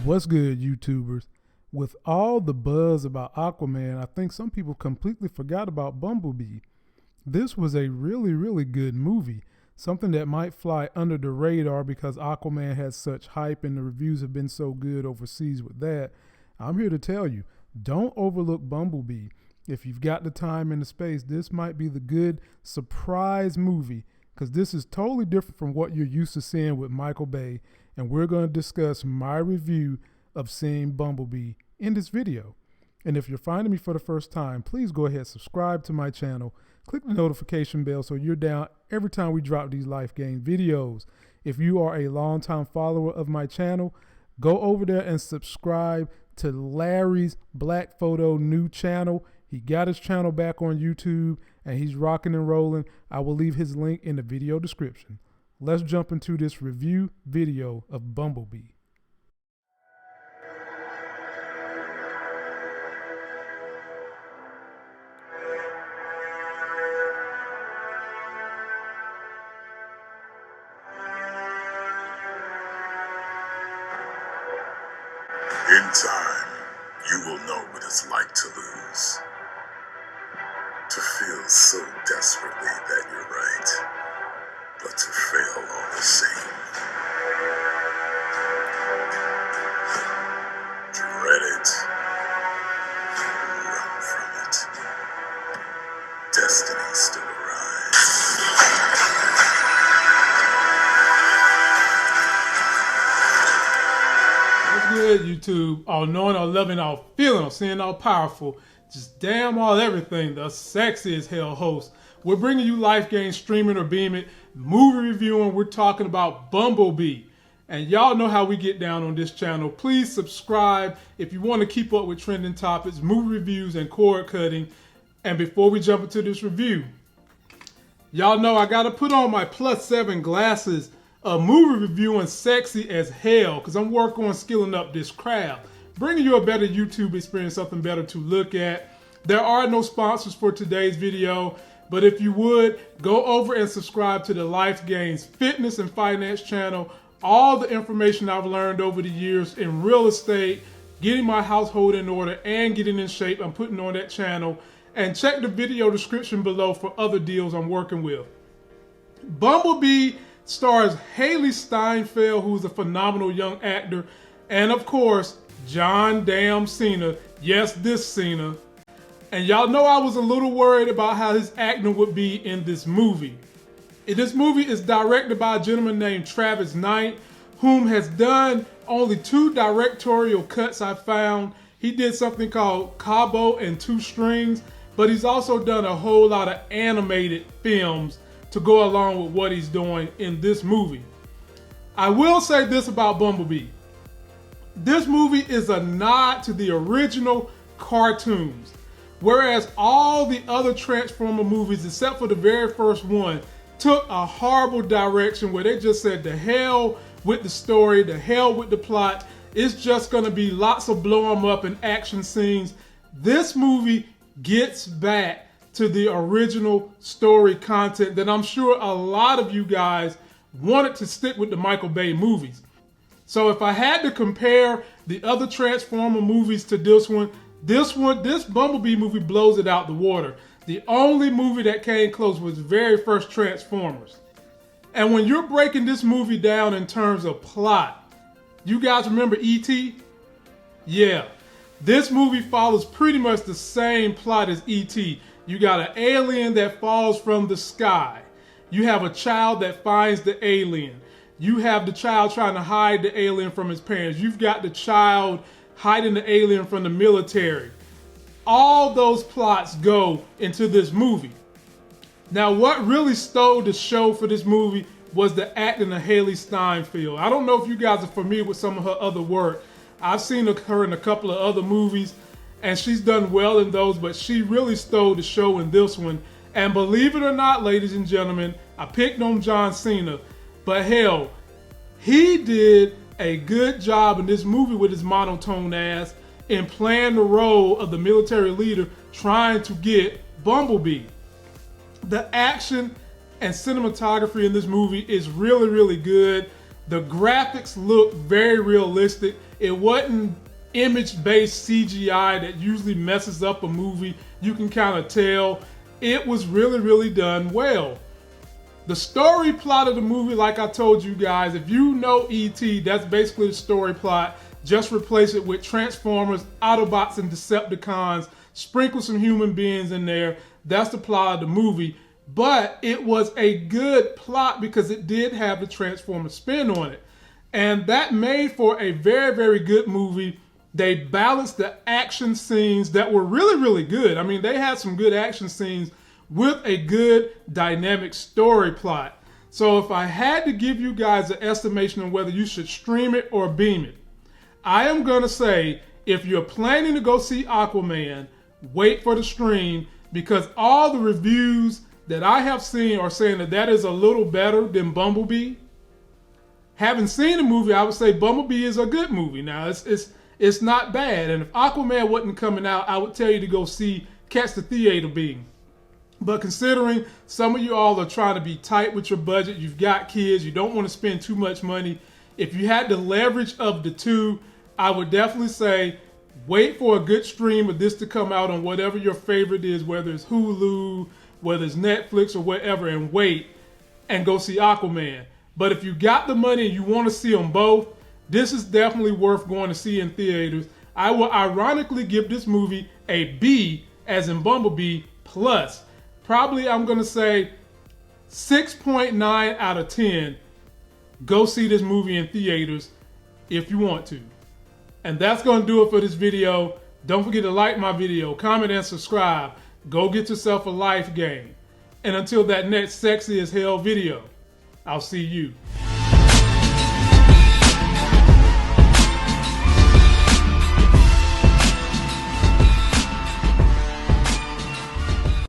What's good, YouTubers? With all the buzz about Aquaman, I think some people completely forgot about Bumblebee. This was a really good movie, something that might fly under the radar because Aquaman has such hype and the reviews have been so good overseas with that. I'm here to tell you, don't overlook Bumblebee. If you've got the time and the space, this might be the good surprise movie because this is totally different from what you're used to seeing with Michael Bay, and we're going to discuss my review of seeing Bumblebee in this video. And if you're finding me for the first time, please go ahead, subscribe to my channel, click the notification bell so you're down every time we drop these life game videos. If you are a longtime follower of my channel, go over there and subscribe to Larry's Black Photo new channel. He got his channel back on YouTube and he's rocking and rolling. I will leave his link in the video description. Let's jump into this review video of Bumblebee. In time, you will know what it's like to lose. To feel so desperately that you're right, but to fail all the same. Dread it. Run from it. Destiny still arrives. What's good, YouTube? All knowing, all loving, all feeling, all seeing, all powerful. Just damn all everything. The sexy as hell host. We're bringing you life game, streaming or beaming, movie reviewing. We're talking about Bumblebee. And y'all know how we get down on this channel. Please subscribe if you want to keep up with trending topics, movie reviews, and cord cutting. And before we jump into this review, y'all know I got to put on my +7 glasses of movie reviewing sexy as hell because I'm working on skilling up this craft. Bringing you a better YouTube experience, something better to look at. There are no sponsors for today's video, but if you would, go over and subscribe to the Life Gains Fitness and Finance channel. All the information I've learned over the years in real estate, getting my household in order, and getting in shape, I'm putting on that channel. And check the video description below for other deals I'm working with. Bumblebee stars Haley Steinfeld, who's a phenomenal young actor, and of course, John Damn Cena. Yes, this Cena. And y'all know I was a little worried about how his acting would be in this movie. This movie is directed by a gentleman named Travis Knight, whom has done only 2 directorial cuts I found. He did something called Cabo and 2 Strings, but he's also done a whole lot of animated films to go along with what he's doing in this movie. I will say this about Bumblebee. This movie is a nod to the original cartoons, whereas all the other Transformer movies, except for the very first one, took a horrible direction where they just said the hell with the story, the hell with the plot. It's just gonna be lots of blow 'em up and action scenes. This movie gets back to the original story content that I'm sure a lot of you guys wanted to stick with the Michael Bay movies. So if I had to compare the other Transformer movies to this Bumblebee movie blows it out the water. The only movie that came close was the very first Transformers. And when you're breaking this movie down in terms of plot, you guys remember E.T.? Yeah. This movie follows pretty much the same plot as E.T. You got an alien that falls from the sky. You have a child that finds the alien. You have the child trying to hide the alien from his parents. You've got the child hiding the alien from the military. All those plots go into this movie. Now, what really stole the show for this movie was the acting of Haley Steinfeld. I don't know if you guys are familiar with some of her other work. I've seen her in a couple of other movies, and she's done well in those, but she really stole the show in this one. And believe it or not, ladies and gentlemen, I picked on John Cena, but hell, he did a good job in this movie with his monotone ass in playing the role of the military leader trying to get Bumblebee. The action and cinematography in this movie is really good. The graphics look very realistic. It wasn't image-based CGI that usually messes up a movie. You can kind of tell. It was really, really done well. The story plot of the movie, like I told you guys, if you know E.T., that's basically the story plot. Just replace it with Transformers, Autobots, and Decepticons. Sprinkle some human beings in there. That's the plot of the movie. But it was a good plot because it did have the Transformers spin on it. And that made for a very, very good movie. They balanced the action scenes that were really, really good. I mean, they had some good action scenes with a good dynamic story plot. So if I had to give you guys an estimation on whether you should stream it or beam it, I am going to say if you're planning to go see Aquaman, wait for the stream, because all the reviews that I have seen are saying that that is a little better than Bumblebee. Having seen the movie, I would say Bumblebee is a good movie. Now, it's not bad. And if Aquaman wasn't coming out, I would tell you to go catch the theater beam. But considering some of you all are trying to be tight with your budget, you've got kids, you don't want to spend too much money. If you had the leverage of the two, I would definitely say wait for a good stream of this to come out on whatever your favorite is, whether it's Hulu, whether it's Netflix or whatever, and wait and go see Aquaman. But if you got the money and you want to see them both, this is definitely worth going to see in theaters. I will ironically give this movie a B, as in Bumblebee, plus. Probably I'm going to say 6.9 out of 10. Go see this movie in theaters if you want to. And that's going to do it for this video. Don't forget to like my video, comment, and subscribe. Go get yourself a life game. And until that next sexy as hell video, I'll see you.